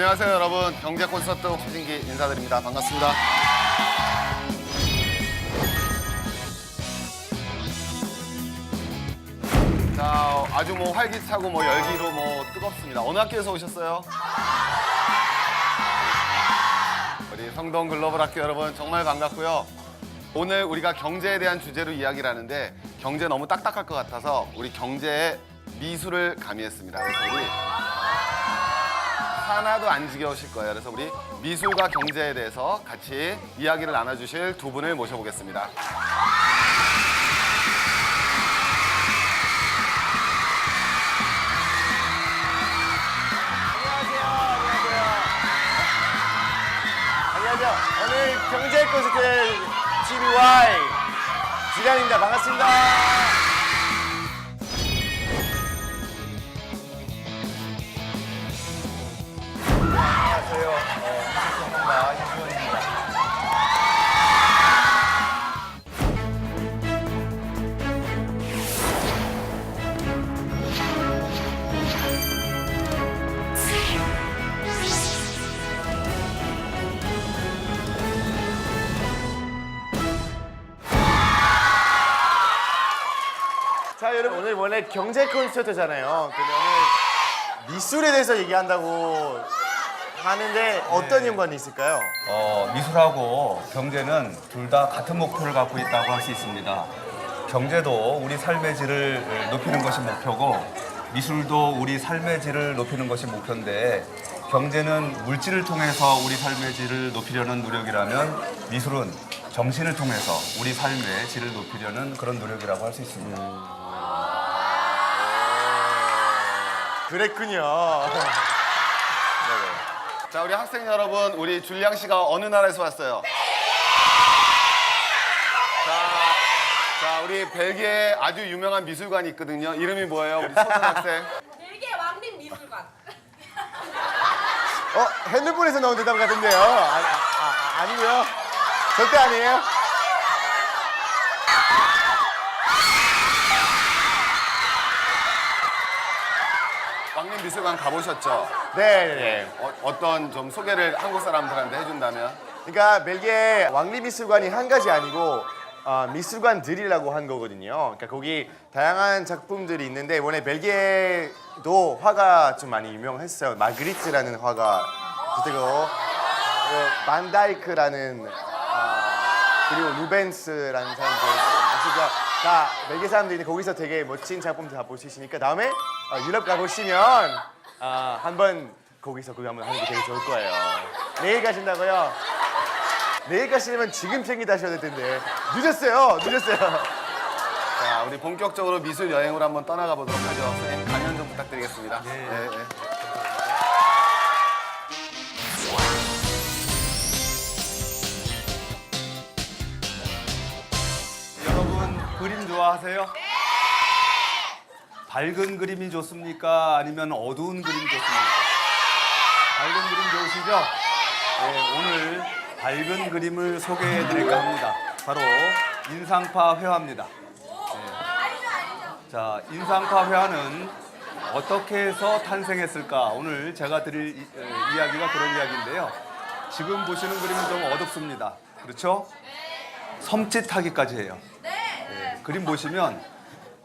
안녕하세요 여러분. 경제 콘서트 홍진기 인사드립니다. 반갑습니다. 자, 아주 뭐 활기차고 뭐 열기로 뭐 뜨겁습니다. 어느 학교에서 오셨어요? 우리 성동 글로벌 학교 여러분 정말 반갑고요. 오늘 우리가 경제에 대한 주제로 이야기를 하는데 경제 너무 딱딱할 것 같아서 우리 경제에 미술을 가미했습니다. 그래서 우리 하나도 안 지겨우실 거예요. 그래서 우리 미술과 경제에 대해서 같이 이야기를 나눠주실 두 분을 모셔보겠습니다. 안녕하세요. 오늘 경제 콘서트 GBY 지량입니다. 반갑습니다. 안녕하세요. 미술평론가 이주원입니다. 자, 여러분 오늘 원래 경제 콘서트잖아요. 근데 오늘 미술에 대해서 얘기한다고 하는데 어떤 연관이 있을까요? 미술하고 경제는 둘 다 같은 목표를 갖고 있다고 할 수 있습니다. 경제도 우리 삶의 질을 높이는 것이 목표고 미술도 우리 삶의 질을 높이는 것이 목표인데 경제는 물질을 통해서 우리 삶의 질을 높이려는 노력이라면 미술은 정신을 통해서 우리 삶의 질을 높이려는 그런 노력이라고 할 수 있습니다. 그랬군요. 자, 우리 학생 여러분, 우리 줄리앙 씨가 어느 나라에서 왔어요? 자, 우리 벨기에 아주 유명한 미술관이 있거든요. 이름이 뭐예요? 우리 소년 학생. 벨기에 왕립 미술관. 핸드폰에서 나온 대답 같은데요. 아니고요. 절대 아니에요. 왕립 미술관 가보셨죠? 네. 어떤 좀 소개를 한국 사람들한테 해준다면? 그러니까 벨기에 왕립미술관이 한 가지 아니고 미술관들이라고 한 거거든요. 그러니까 거기 다양한 작품들이 있는데 원래 벨기에도 화가 좀 많이 유명했어요. 마그리트라는 화가 그리고 반다이크라는 그리고 루벤스라는 사람들 진짜 다 벨기에 사람들이 거기서 되게 멋진 작품들 다 볼 수 있으니까 다음에 유럽 가보시면 한번 거기서 그거 한번 하는 게 되게 좋을 거예요. 내일 가신다고요? 내일 가시려면 지금 비행기 타셔야 될 텐데 늦었어요. 자, 우리 본격적으로 미술 여행으로 한번 떠나가 보도록 하죠. 선생님, 강연 좀 부탁드리겠습니다. 네. 여러분 그림 좋아하세요? 네! 밝은 그림이 좋습니까? 아니면 어두운 그림이 좋습니까? 밝은 그림 좋으시죠? 네, 오늘 밝은 그림을 소개해 드릴까 합니다. 바로 인상파 회화입니다. 자, 인상파 회화는 어떻게 해서 탄생했을까? 오늘 제가 드릴 이야기가 그런 이야기인데요. 지금 보시는 그림은 좀 어둡습니다. 그렇죠? 섬찟하기까지 해요. 네, 그림 보시면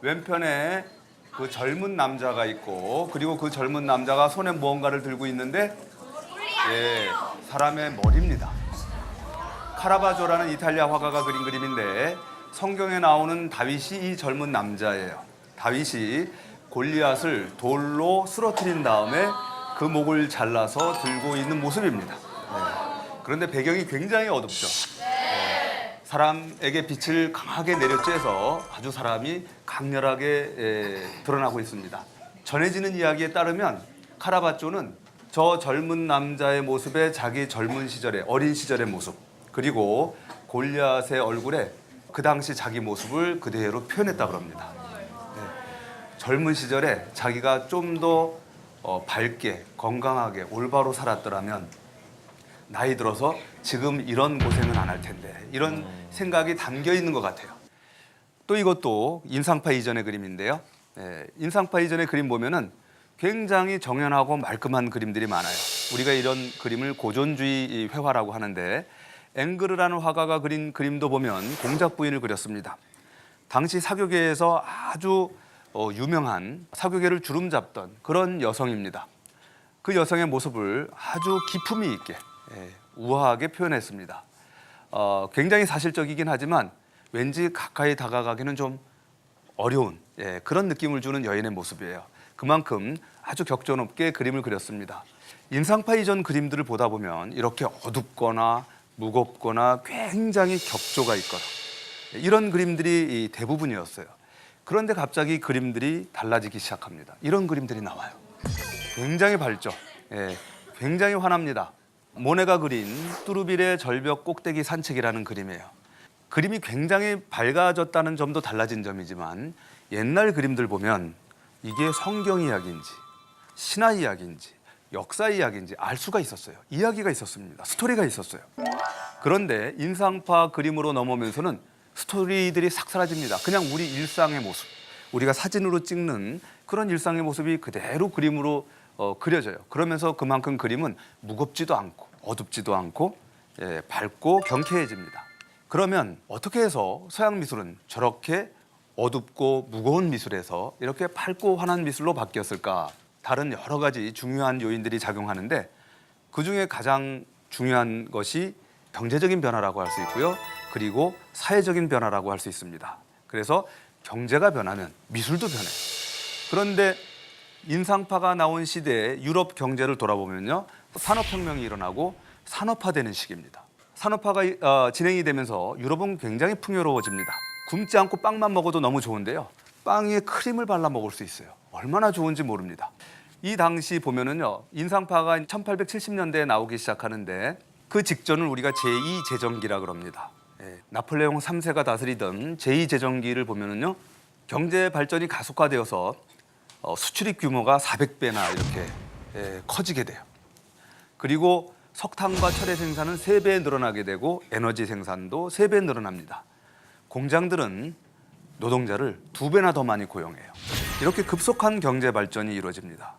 왼편에 그 젊은 남자가 있고 그리고 그 젊은 남자가 손에 무언가를 들고 있는데 사람의 머리입니다. 카라바조라는 이탈리아 화가가 그린 그림인데 성경에 나오는 다윗이 이 젊은 남자예요. 다윗이 골리앗을 돌로 쓰러뜨린 다음에 그 목을 잘라서 들고 있는 모습입니다. 그런데 배경이 굉장히 어둡죠. 사람에게 빛을 강하게 내려쬐서 아주 사람이 강렬하게 드러나고 있습니다. 전해지는 이야기에 따르면 카라바조는 저 젊은 남자의 모습에 자기 젊은 시절의 어린 시절의 모습 그리고 골리앗의 얼굴에 그 당시 자기 모습을 그대로 표현했다고 합니다. 젊은 시절에 자기가 좀 더 밝게 건강하게 올바로 살았더라면 나이 들어서 지금 이런 고생은 안 할 텐데 이런 생각이 담겨 있는 것 같아요. 또 이것도 인상파 이전의 그림인데요. 인상파 이전의 그림 보면은 굉장히 정연하고 말끔한 그림들이 많아요. 우리가 이런 그림을 고전주의 회화라고 하는데 앵그르라는 화가가 그린 그림도 보면 공작 부인을 그렸습니다. 당시 사교계에서 아주 유명한 사교계를 주름잡던 그런 여성입니다. 그 여성의 모습을 아주 기품이 있게 우아하게 표현했습니다. 굉장히 사실적이긴 하지만 왠지 가까이 다가가기는 좀 어려운 그런 느낌을 주는 여인의 모습이에요. 그만큼 아주 격조 높게 그림을 그렸습니다. 인상파 이전 그림들을 보다 보면 이렇게 어둡거나 무겁거나 굉장히 격조가 있거나 이런 그림들이 대부분이었어요. 그런데 갑자기 그림들이 달라지기 시작합니다. 이런 그림들이 나와요. 굉장히 밝죠. 굉장히 환합니다. 모네가 그린 뚜르빌의 절벽 꼭대기 산책이라는 그림이에요. 그림이 굉장히 밝아졌다는 점도 달라진 점이지만 옛날 그림들 보면 이게 성경 이야기인지 신화 이야기인지 역사 이야기인지 알 수가 있었어요. 이야기가 있었습니다. 스토리가 있었어요. 그런데 인상파 그림으로 넘어오면서는 스토리들이 싹 사라집니다. 그냥 우리 일상의 모습, 우리가 사진으로 찍는 그런 일상의 모습이 그대로 그림으로 그려져요. 그러면서 그만큼 그림은 무겁지도 않고 어둡지도 않고 밝고 경쾌해집니다. 그러면 어떻게 해서 서양 미술은 저렇게 어둡고 무거운 미술에서 이렇게 밝고 환한 미술로 바뀌었을까? 다른 여러 가지 중요한 요인들이 작용하는데 그중에 가장 중요한 것이 경제적인 변화라고 할 수 있고요. 그리고 사회적인 변화라고 할 수 있습니다. 그래서 경제가 변하면 미술도 변해요. 그런데 인상파가 나온 시대의 유럽 경제를 돌아보면요. 산업혁명이 일어나고 산업화되는 시기입니다. 산업화가 진행이 되면서 유럽은 굉장히 풍요로워집니다. 굶지 않고 빵만 먹어도 너무 좋은데요. 빵 위에 크림을 발라 먹을 수 있어요. 얼마나 좋은지 모릅니다. 이 당시 보면은요. 인상파가 1870년대에 나오기 시작하는데 그 직전을 우리가 제2제정기라 그럽니다. 나폴레옹 3세가 다스리던 제2제정기를 보면은요. 경제 발전이 가속화되어서 수출입 규모가 400배나 이렇게 커지게 돼요. 그리고 석탄과 철의 생산은 3배 늘어나게 되고 에너지 생산도 3배 늘어납니다. 공장들은 노동자를 2배나 더 많이 고용해요. 이렇게 급속한 경제 발전이 이루어집니다.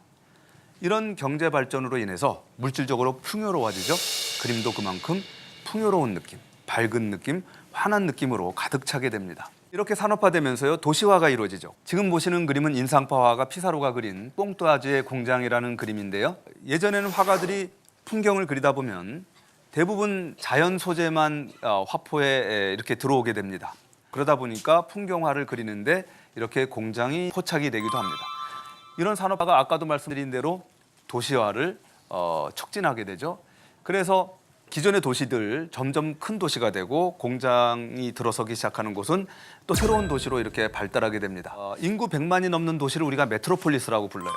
이런 경제 발전으로 인해서 물질적으로 풍요로워지죠. 그림도 그만큼 풍요로운 느낌, 밝은 느낌, 환한 느낌으로 가득 차게 됩니다. 이렇게 산업화되면서요 도시화가 이루어지죠. 지금 보시는 그림은 인상파 화가 피사로가 그린 뽕뚜아지의 공장이라는 그림인데요. 예전에는 화가들이 풍경을 그리다 보면 대부분 자연 소재만 화포에 이렇게 들어오게 됩니다. 그러다 보니까 풍경화를 그리는데 이렇게 공장이 포착이 되기도 합니다. 이런 산업화가 아까도 말씀드린 대로 도시화를 촉진하게 되죠. 그래서 기존의 도시들 점점 큰 도시가 되고 공장이 들어서기 시작하는 곳은 또 새로운 도시로 이렇게 발달하게 됩니다. 인구 100만이 넘는 도시를 우리가 메트로폴리스라고 불러요.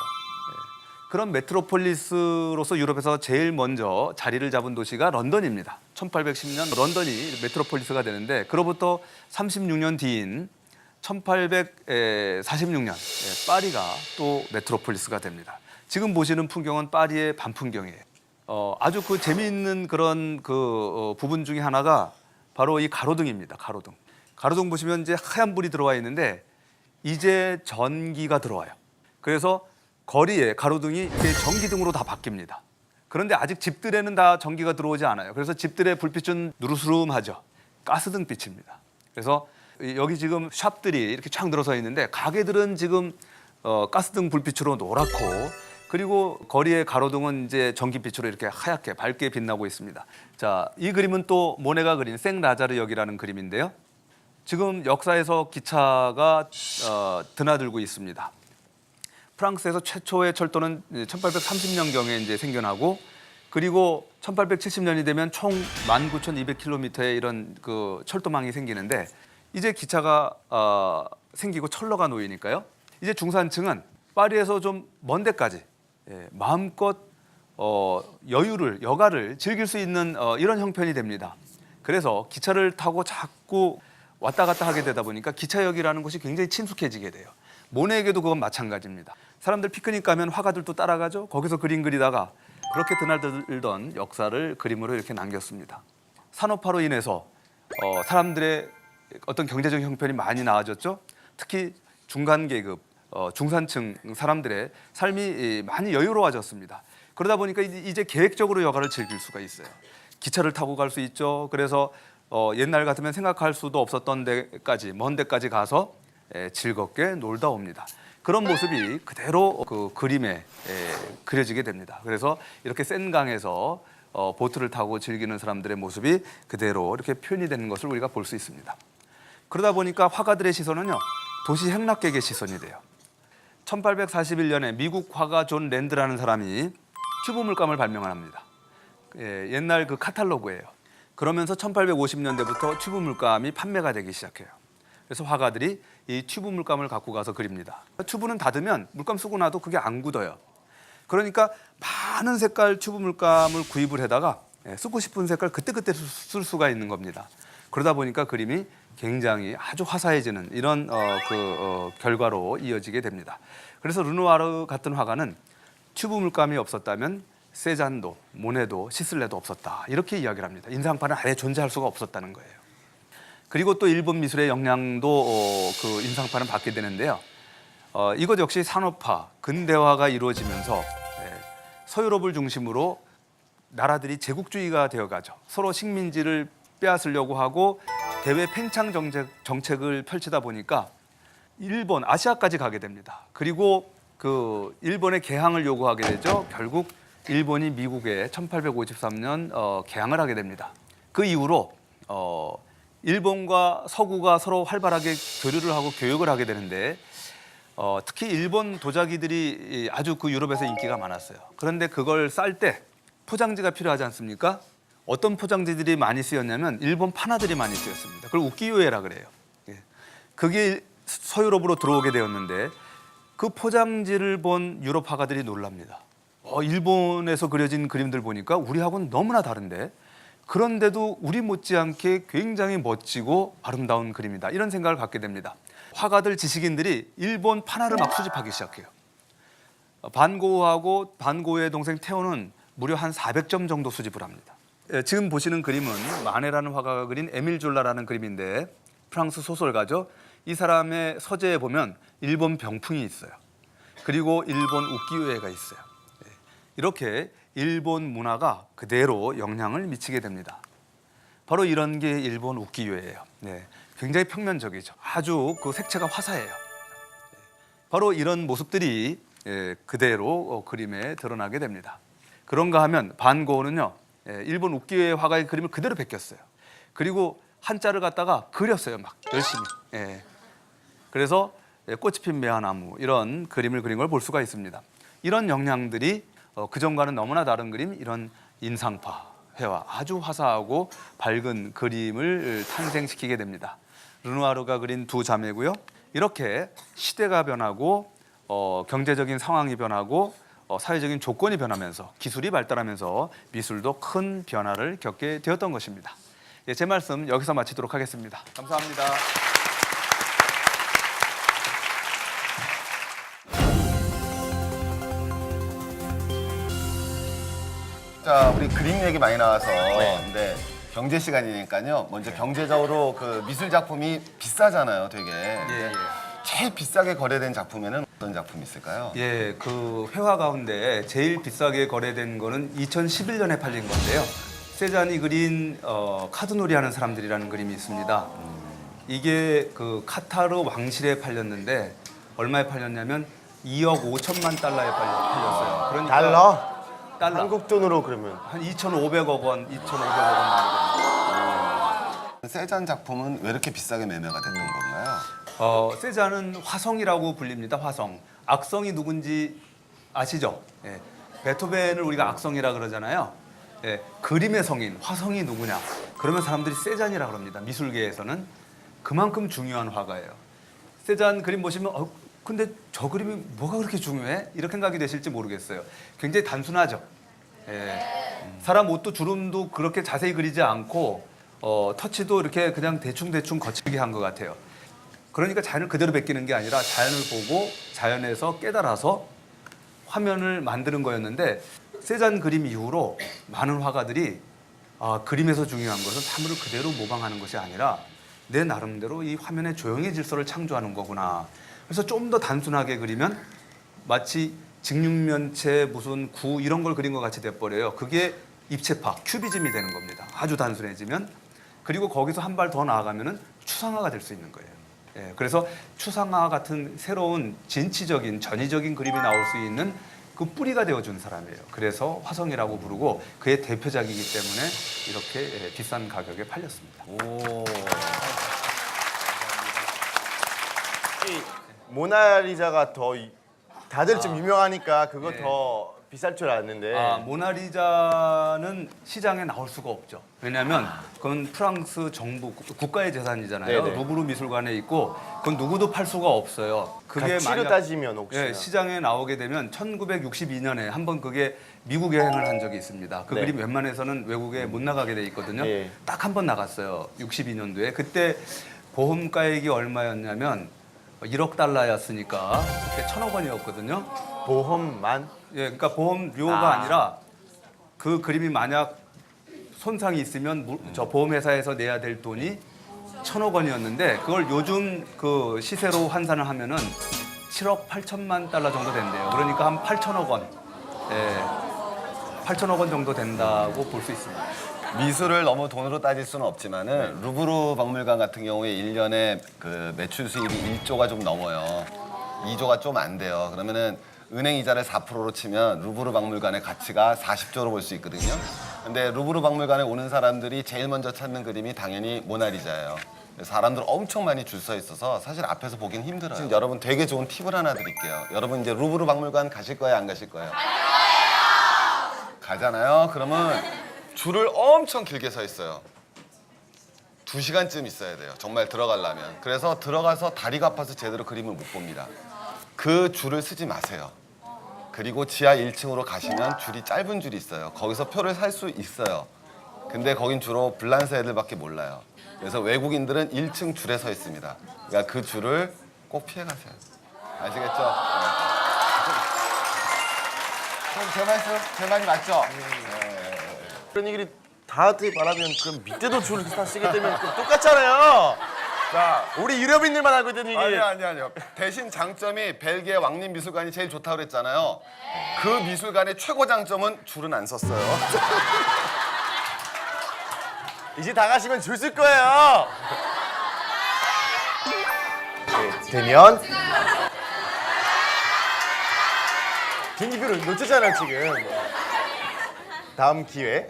그런 메트로폴리스로서 유럽에서 제일 먼저 자리를 잡은 도시가 런던입니다. 1810년 런던이 메트로폴리스가 되는데 그로부터 36년 뒤인 1846년 파리가 또 메트로폴리스가 됩니다. 지금 보시는 풍경은 파리의 밤 풍경이에요. 아주 그 재미있는 그런 부분 중에 하나가 바로 이 가로등입니다. 가로등. 가로등 보시면 이제 하얀 불이 들어와 있는데 이제 전기가 들어와요. 그래서 거리에 가로등이 이제 전기등으로 다 바뀝니다. 그런데 아직 집들에는 다 전기가 들어오지 않아요. 그래서 집들의 불빛은 누르스름하죠. 가스등 빛입니다. 그래서 여기 지금 샵들이 이렇게 쫙 늘어서 있는데 가게들은 지금 가스등 불빛으로 노랗고 그리고 거리의 가로등은 이제 전기빛으로 이렇게 하얗게 밝게 빛나고 있습니다. 자, 이 그림은 또 모네가 그린 생라자르역이라는 그림인데요. 지금 역사에서 기차가 드나들고 있습니다. 프랑스에서 최초의 철도는 1830년경에 이제 생겨나고 그리고 1870년이 되면 총 19,200km의 이런 그 철도망이 생기는데 이제 기차가 생기고 철로가 놓이니까요. 이제 중산층은 파리에서 좀 먼 데까지 마음껏 여가를 즐길 수 있는 이런 형편이 됩니다. 그래서 기차를 타고 자꾸 왔다 갔다 하게 되다 보니까 기차역이라는 곳이 굉장히 친숙해지게 돼요. 모네에게도 그건 마찬가지입니다. 사람들 피크닉 가면 화가들도 따라가죠. 거기서 그림 그리다가 그렇게 드나들던 역사를 그림으로 이렇게 남겼습니다. 산업화로 인해서 사람들의 어떤 경제적 형편이 많이 나아졌죠. 특히 중간 계급, 중산층 사람들의 삶이 많이 여유로워졌습니다. 그러다 보니까 이제 계획적으로 여가를 즐길 수가 있어요. 기차를 타고 갈 수 있죠. 그래서 옛날 같으면 생각할 수도 없었던 데까지 먼 데까지 가서 즐겁게 놀다 옵니다. 그런 모습이 그대로 그 그림에 그려지게 됩니다. 그래서 이렇게 센 강에서 보트를 타고 즐기는 사람들의 모습이 그대로 이렇게 표현이 되는 것을 우리가 볼 수 있습니다. 그러다 보니까 화가들의 시선은요, 도시 행락객의 시선이 돼요. 1841년에 미국 화가 존 랜드라는 사람이 튜브 물감을 발명을 합니다. 옛날 그 카탈로그예요. 그러면서 1850년대부터 튜브 물감이 판매가 되기 시작해요. 그래서 화가들이 이 튜브 물감을 갖고 가서 그립니다. 튜브는 닫으면 물감 쓰고 나도 그게 안 굳어요. 그러니까 많은 색깔 튜브 물감을 구입을 해다가 쓰고 싶은 색깔 그때그때 쓸 수가 있는 겁니다. 그러다 보니까 그림이 굉장히 아주 화사해지는 이런 결과로 이어지게 됩니다. 그래서 르누아르 같은 화가는 튜브 물감이 없었다면 세잔도, 모네도, 시슬레도 없었다. 이렇게 이야기를 합니다. 인상파는 아예 존재할 수가 없었다는 거예요. 그리고 또 일본 미술의 영향도 그 인상파는 받게 되는데요. 이것 역시 산업화, 근대화가 이루어지면서 서유럽을 중심으로 나라들이 제국주의가 되어가죠. 서로 식민지를 빼앗으려고 하고 대외 팽창 정책을 펼치다 보니까 일본, 아시아까지 가게 됩니다. 그리고 그 일본의 개항을 요구하게 되죠. 결국 일본이 미국에 1853년 개항을 하게 됩니다. 그 이후로 일본과 서구가 서로 활발하게 교류를 하고 교역을 하게 되는데 특히 일본 도자기들이 아주 그 유럽에서 인기가 많았어요. 그런데 그걸 쌀 때 포장지가 필요하지 않습니까? 어떤 포장지들이 많이 쓰였냐면 일본 판화들이 많이 쓰였습니다. 그걸 우키요에라 그래요. 그게 서유럽으로 들어오게 되었는데 그 포장지를 본 유럽 화가들이 놀랍니다. 일본에서 그려진 그림들 보니까 우리하고는 너무나 다른데 그런데도 우리 못지않게 굉장히 멋지고 아름다운 그림이다. 이런 생각을 갖게 됩니다. 화가들, 지식인들이 일본 판화를 막 수집하기 시작해요. 반고우하고 반고우의 동생 태오는 무려 한 400점 정도 수집을 합니다. 지금 보시는 그림은 마네라는 화가가 그린 에밀 졸라라는 그림인데 프랑스 소설가죠. 이 사람의 서재에 보면 일본 병풍이 있어요. 그리고 일본 우키요에가 있어요. 이렇게 일본 문화가 그대로 영향을 미치게 됩니다. 바로 이런 게 일본 우키요에예요. 굉장히 평면적이죠. 아주 그 색채가 화사해요. 바로 이런 모습들이 그대로 그림에 드러나게 됩니다. 그런가 하면 반고우는요, 일본 우키요에 화가의 그림을 그대로 베꼈어요. 그리고 한자를 갖다가 그렸어요, 막 열심히. 그래서 꽃이 핀 매화나무 이런 그림을 그린 걸 볼 수가 있습니다. 이런 영향들이 그전과는 너무나 다른 그림, 이런 인상파, 회화, 아주 화사하고 밝은 그림을 탄생시키게 됩니다. 르누아르가 그린 두 자매고요. 이렇게 시대가 변하고 경제적인 상황이 변하고 사회적인 조건이 변하면서 기술이 발달하면서 미술도 큰 변화를 겪게 되었던 것입니다. 제 말씀 여기서 마치도록 하겠습니다. 감사합니다. 자, 우리 그림 얘기 많이 나와서 근데 경제 시간이니까요. 먼저 경제적으로 그 미술 작품이 비싸잖아요, 되게. 제일 비싸게 거래된 작품에는 어떤 작품이 있을까요? 그 회화 가운데 제일 비싸게 거래된 거는 2011년에 팔린 건데요. 세잔이 그린 카드놀이 하는 사람들이라는 그림이 있습니다. 이게 그 카타르 왕실에 팔렸는데 얼마에 팔렸냐면 2억 5천만 달러에 팔렸어요. 그러니까 달러? 한국 돈으로 그러면 한 2,500억 원, 2,500억 원. 세잔 작품은 왜 이렇게 비싸게 매매가 됐던 건가요? 세잔은 화성이라고 불립니다. 화성. 악성이 누군지 아시죠? 베토벤을 우리가 악성이라 그러잖아요. 그림의 성인, 화성이 누구냐? 그러면 사람들이 세잔이라 그럽니다. 미술계에서는 그만큼 중요한 화가예요. 세잔 그림 보시면 근데 저 그림이 뭐가 그렇게 중요해? 이렇게 생각이 되실지 모르겠어요. 굉장히 단순하죠. 사람 옷도 주름도 그렇게 자세히 그리지 않고 터치도 이렇게 그냥 대충 거칠게 한 것 같아요. 그러니까 자연을 그대로 베끼는 게 아니라 자연을 보고 자연에서 깨달아서 화면을 만드는 거였는데 세잔 그림 이후로 많은 화가들이 그림에서 중요한 것은 사물을 그대로 모방하는 것이 아니라 내 나름대로 이 화면의 조형의 질서를 창조하는 거구나. 그래서 좀 더 단순하게 그리면 마치 직육면체 무슨 구 이런 걸 그린 것 같이 돼버려요. 그게 입체파, 큐비즘이 되는 겁니다. 아주 단순해지면. 그리고 거기서 한 발 더 나아가면은 추상화가 될 수 있는 거예요. 예, 그래서 추상화 같은 새로운 진취적인 전위적인 그림이 나올 수 있는 그 뿌리가 되어준 사람이에요. 그래서 화성이라고 부르고 그의 대표작이기 때문에 이렇게 비싼 가격에 팔렸습니다. 오. 이 모나리자가 더 다들 좀 유명하니까 그거 네. 더 비쌀 줄 알았는데 아, 모나리자는 시장에 나올 수가 없죠. 왜냐하면 그건 프랑스 정부 국가의 재산이잖아요. 네네. 루브르 미술관에 있고 그건 누구도 팔 수가 없어요. 가치로 따지면 혹시나 예, 시장에 나오게 되면 1962년에 한번 그게 미국 여행을 한 적이 있습니다. 그 네. 그림 웬만해서는 외국에 못 나가게 돼 있거든요. 예. 딱 한 번 나갔어요. 62년도에. 그때 보험가액이 얼마였냐면 1억 달러였으니까 그때 1,000억 원이었거든요. 보험만 예, 그러니까 보험료가 아. 아니라 그 그림이 만약 손상이 있으면 저 보험회사에서 내야 될 돈이 1,000억 원이었는데 그걸 요즘 그 시세로 환산을 하면은 7억 8천만 달러 정도 된대요. 그러니까 한 8천억 원, 예, 8천억 원 정도 된다고 볼 수 있습니다. 미술을 너무 돈으로 따질 수는 없지만은 루브르 박물관 같은 경우에 1년에 그 매출 수입이 1조가 좀 넘어요. 2조가 좀 안 돼요. 그러면은 은행 이자를 4%로 치면 루브르 박물관의 가치가 40조로 볼 수 있거든요. 근데 루브르 박물관에 오는 사람들이 제일 먼저 찾는 그림이 당연히 모나리자예요. 사람들 엄청 많이 줄 서 있어서 사실 앞에서 보긴 힘들어요. 지금 여러분 되게 좋은 팁을 하나 드릴게요. 여러분 이제 루브르 박물관 가실 거예요, 안 가실 거예요? 가잖아요. 그러면 줄을 엄청 길게 서 있어요. 2시간쯤 있어야 돼요. 정말 들어가려면. 그래서 들어가서 다리가 아파서 제대로 그림을 못 봅니다. 그 줄을 쓰지 마세요. 그리고 지하 1층으로 가시면 줄이 짧은 줄이 있어요. 거기서 표를 살 수 있어요. 근데 거긴 주로 불란서 애들밖에 몰라요. 그래서 외국인들은 1층 줄에 서 있습니다. 그러니까 그 줄을 꼭 피해 가세요. 아시겠죠? 그럼 제 말이 맞죠? 그런 얘기를 다한테 말하면 그럼 밑에도 줄을 다 쓰게 되면 그럼 똑같잖아요. 자, 우리 유럽인들만 알고 있던 얘기. 아니요. 대신 장점이 벨기에 왕립미술관이 제일 좋다고 그랬잖아요. 그 미술관의 최고 장점은 줄은 안 섰어요. 이제 다 가시면 줄 쓸 거예요. 네, 되면 비행기표를 놓쳤잖아요 지금. 다음 기회.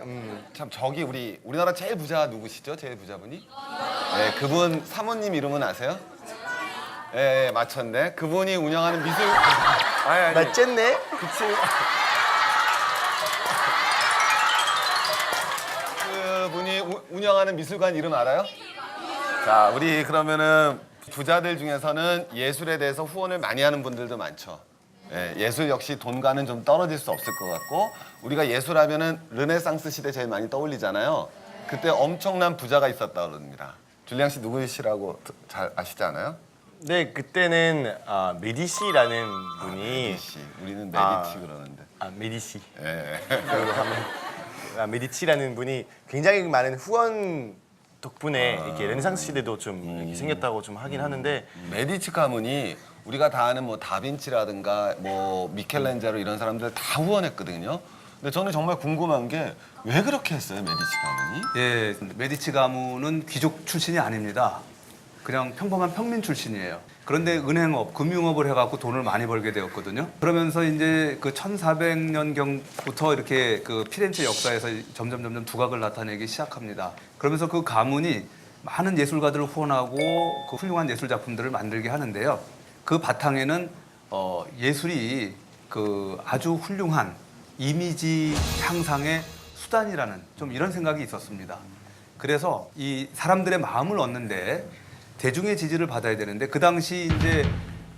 참 저기 우리나라 제일 부자 누구시죠? 제일 부자분이? 네, 그분 사모님 이름은 아세요? 예, 맞췄네. 그분이 운영하는 미술 아니. 나 쨌네. 그치. 그분이 운영하는 미술관 이름 알아요? 자, 우리 그러면은 부자들 중에서는 예술에 대해서 후원을 많이 하는 분들도 많죠. 예, 예술 역시 돈과는 좀 떨어질 수 없을 것 같고 우리가 예술하면은 르네상스 시대 제일 많이 떠올리잖아요. 그때 엄청난 부자가 있었다 그럽니다. 줄리앙 씨 누구시라고 잘 아시지 않아요? 네, 그때는 메디시라는 분이 메디치. 우리는 메디치 그러는데. 메디시. 예. 그리고 하면 메디치라는 분이 굉장히 많은 후원 덕분에 이렇게 르네상스 시대도 좀 이렇게 생겼다고 좀 하긴 하는데 메디치 가문이 우리가 다 아는 뭐 다빈치라든가 뭐 미켈란젤로 이런 사람들 다 후원했거든요. 근데 저는 정말 궁금한 게 왜 그렇게 했어요, 메디치 가문이? 예, 메디치 가문은 귀족 출신이 아닙니다. 그냥 평범한 평민 출신이에요. 그런데 은행업, 금융업을 해갖고 돈을 많이 벌게 되었거든요. 그러면서 이제 그 1400년경부터 이렇게 그 피렌체 역사에서 점점 두각을 나타내기 시작합니다. 그러면서 그 가문이 많은 예술가들을 후원하고 그 훌륭한 예술 작품들을 만들게 하는데요. 그 바탕에는 예술이 그 아주 훌륭한 이미지 향상의 수단이라는 좀 이런 생각이 있었습니다. 그래서 이 사람들의 마음을 얻는데 대중의 지지를 받아야 되는데 그 당시 이제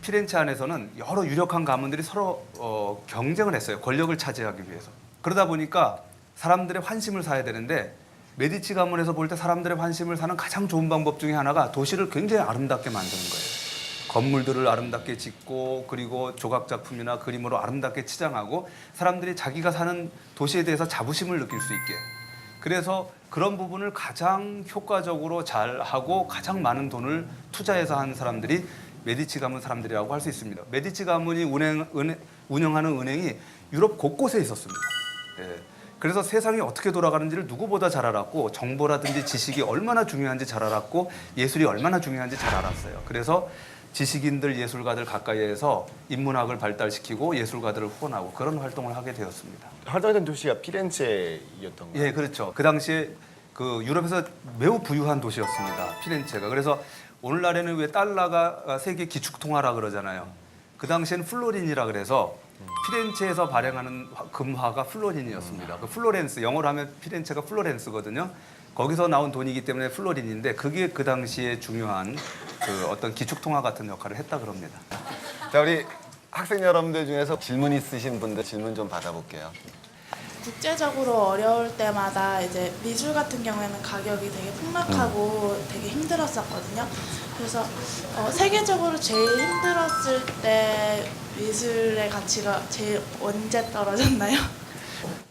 피렌체 안에서는 여러 유력한 가문들이 서로 경쟁을 했어요. 권력을 차지하기 위해서. 그러다 보니까 사람들의 환심을 사야 되는데 메디치 가문에서 볼 때 사람들의 환심을 사는 가장 좋은 방법 중에 하나가 도시를 굉장히 아름답게 만드는 거예요. 건물들을 아름답게 짓고 그리고 조각 작품이나 그림으로 아름답게 치장하고 사람들이 자기가 사는 도시에 대해서 자부심을 느낄 수 있게. 그래서 그런 부분을 가장 효과적으로 잘 하고 가장 많은 돈을 투자해서 한 사람들이 메디치 가문 사람들이라고 할 수 있습니다. 메디치 가문이 운영하는 은행이 유럽 곳곳에 있었습니다. 예. 그래서 세상이 어떻게 돌아가는지를 누구보다 잘 알았고 정보라든지 지식이 얼마나 중요한지 잘 알았고 예술이 얼마나 중요한지 잘 알았어요. 그래서 지식인들, 예술가들 가까이에서 인문학을 발달시키고 예술가들을 후원하고 그런 활동을 하게 되었습니다. 활동했던 도시가 피렌체였던 거예요? 예, 그렇죠. 그 당시에 그 유럽에서 매우 부유한 도시였습니다. 피렌체가. 그래서 오늘날에는 왜 달러가 세계 기축통화라 그러잖아요. 그 당시에는 플로린이라 그래서 피렌체에서 발행하는 금화가 플로린이었습니다. 그 플로렌스, 영어로 하면 피렌체가 플로렌스거든요. 거기서 나온 돈이기 때문에 플로린인데 그게 그 당시에 중요한 그 어떤 기축통화 같은 역할을 했다 그럽니다. 자, 우리 학생 여러분들 중에서 질문 있으신 분들 질문 좀 받아볼게요. 국제적으로 어려울 때마다 이제 미술 같은 경우에는 가격이 되게 폭락하고 되게 힘들었었거든요. 그래서 세계적으로 제일 힘들었을 때 미술의 가치가 제일 언제 떨어졌나요?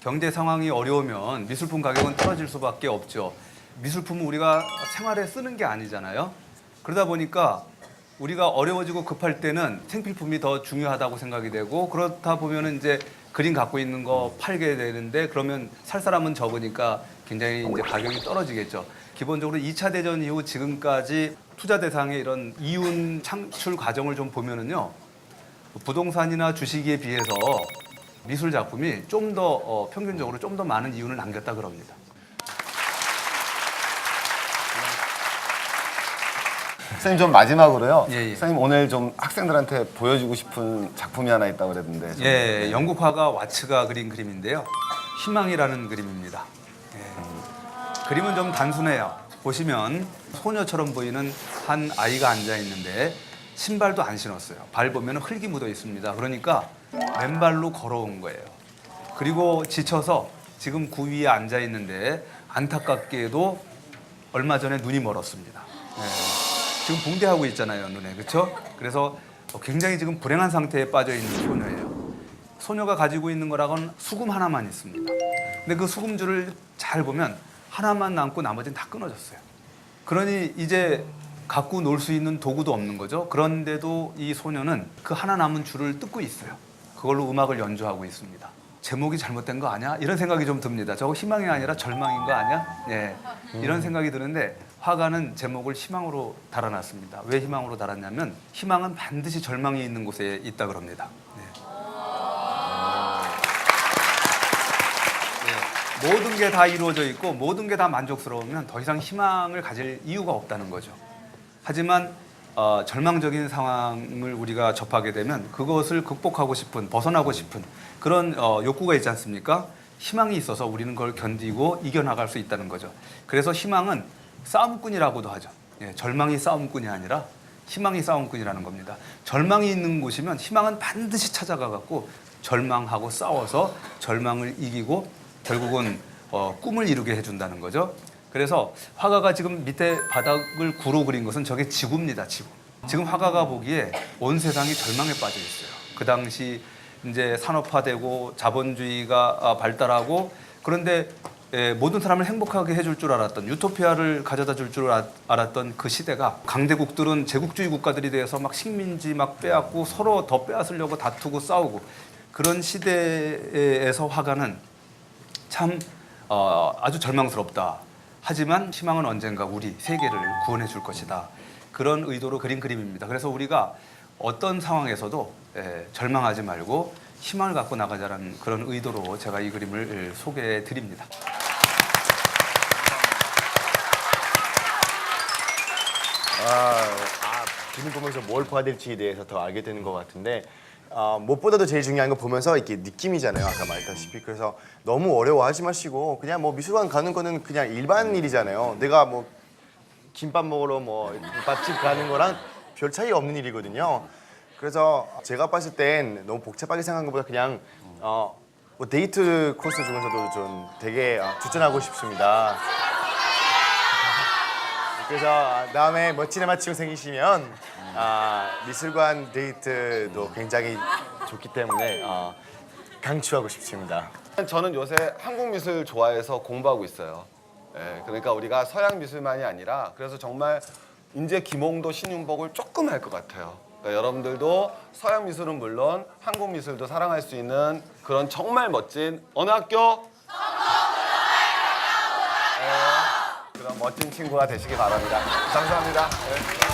경제 상황이 어려우면 미술품 가격은 떨어질 수밖에 없죠. 미술품은 우리가 생활에 쓰는 게 아니잖아요. 그러다 보니까 우리가 어려워지고 급할 때는 생필품이 더 중요하다고 생각이 되고 그렇다 보면은 이제 그림 갖고 있는 거 팔게 되는데 그러면 살 사람은 적으니까 굉장히 이제 가격이 떨어지겠죠. 기본적으로 2차 대전 이후 지금까지 투자 대상의 이런 이윤 창출 과정을 좀 보면은요. 부동산이나 주식에 비해서 미술 작품이 좀 더 평균적으로 좀 더 많은 이윤을 남겼다 그럽니다. 선생님 좀 마지막으로요. 예, 예. 선생님 오늘 좀 학생들한테 보여주고 싶은 작품이 하나 있다고 그랬는데. 좀. 예, 영국 화가 와츠가 그린 그림인데요. 희망이라는 그림입니다. 예. 그림은 좀 단순해요. 보시면 소녀처럼 보이는 한 아이가 앉아 있는데 신발도 안 신었어요. 발 보면 흙이 묻어 있습니다. 그러니까 맨발로 걸어온 거예요. 그리고 지쳐서 지금 구 위에 앉아 있는데 안타깝게도 얼마 전에 눈이 멀었습니다. 예. 지금 붕대하고 있잖아요, 눈에. 그렇죠? 그래서 굉장히 지금 불행한 상태에 빠져 있는 소녀예요. 소녀가 가지고 있는 거라고는 수금 하나만 있습니다. 근데 그 수금줄을 잘 보면 하나만 남고 나머지는 다 끊어졌어요. 그러니 이제 갖고 놀 수 있는 도구도 없는 거죠. 그런데도 이 소녀는 그 하나 남은 줄을 뜯고 있어요. 그걸로 음악을 연주하고 있습니다. 제목이 잘못된 거 아니야? 이런 생각이 좀 듭니다. 저거 희망이 아니라 절망인 거 아니야? 예, 이런 생각이 드는데 화가는 제목을 희망으로 달아놨습니다. 왜 희망으로 달았냐면 희망은 반드시 절망이 있는 곳에 있다 그럽니다. 네. 모든 게 다 이루어져 있고 모든 게 다 만족스러우면 더 이상 희망을 가질 이유가 없다는 거죠. 하지만 절망적인 상황을 우리가 접하게 되면 그것을 극복하고 싶은, 벗어나고 싶은 그런 욕구가 있지 않습니까? 희망이 있어서 우리는 그걸 견디고 이겨나갈 수 있다는 거죠. 그래서 희망은 싸움꾼이라고도 하죠. 예, 절망이 싸움꾼이 아니라 희망이 싸움꾼이라는 겁니다. 절망이 있는 곳이면 희망은 반드시 찾아가 갖고 절망하고 싸워서 절망을 이기고 결국은 꿈을 이루게 해준다는 거죠. 그래서 화가가 지금 밑에 바닥을 구로 그린 것은 저게 지구입니다, 지구. 지금 화가가 보기에 온 세상이 절망에 빠져 있어요. 그 당시 이제 산업화되고 자본주의가 발달하고 그런데 모든 사람을 행복하게 해줄 줄 알았던 유토피아를 가져다 줄 줄 알았던 그 시대가 강대국들은 제국주의 국가들이 돼서 막 식민지 막 빼앗고 서로 더 빼앗으려고 다투고 싸우고 그런 시대에서 화가는 참 아주 절망스럽다. 하지만 희망은 언젠가 우리 세계를 구원해 줄 것이다. 그런 의도로 그린 그림입니다. 그래서 우리가 어떤 상황에서도 절망하지 말고 희망을 갖고 나가자는 그런 의도로 제가 이 그림을 소개해 드립니다. 그림 보면서 뭘 봐야 될지에 대해서 더 알게 되는 것 같은데 무엇보다도 제일 중요한 건 보면서 이렇게 느낌이잖아요. 아까 말했다시피. 그래서 너무 어려워하지 마시고 그냥 뭐 미술관 가는 거는 그냥 일반 일이잖아요. 내가 뭐 김밥 먹으러 뭐 김밥집 가는 거랑 별 차이 없는 일이거든요. 그래서 제가 봤을 땐 너무 복잡하게 생각한 것보다 그냥 뭐 데이트 코스 중에서도 좀 되게 추천하고 싶습니다. 그래서 다음에 멋진 남자친구 생기시면 미술관 데이트도 굉장히 좋기 때문에 강추하고 싶습니다. 저는 요새 한국 미술 좋아해서 공부하고 있어요. 예, 그러니까 우리가 서양 미술만이 아니라 그래서 정말 이제 김홍도 신윤복을 조금 할 것 같아요. 그러니까 여러분들도 서양 미술은 물론 한국 미술도 사랑할 수 있는 그런 정말 멋진 어느 학교? 네, 그런 멋진 친구가 되시기 바랍니다. 감사합니다. 네.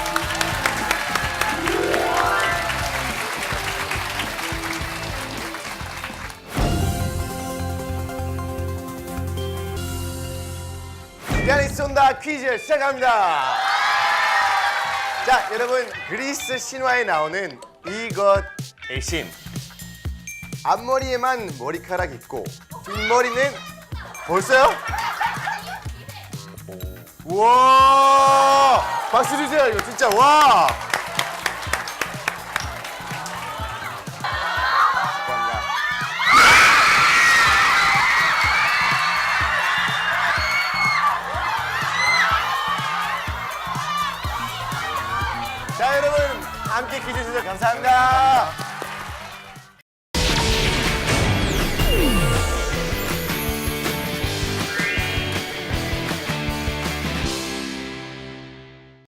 시간이 쏜다 퀴즈 시작합니다. 자, 여러분 그리스 신화에 나오는 이것의 신. 앞머리에만 머리카락 있고 뒷머리는 벌써요? 우와! 박수 주세요. 이거 진짜 와! 감사합니다. 자, 여러분 함께 퀴즈 주셔서 감사합니다.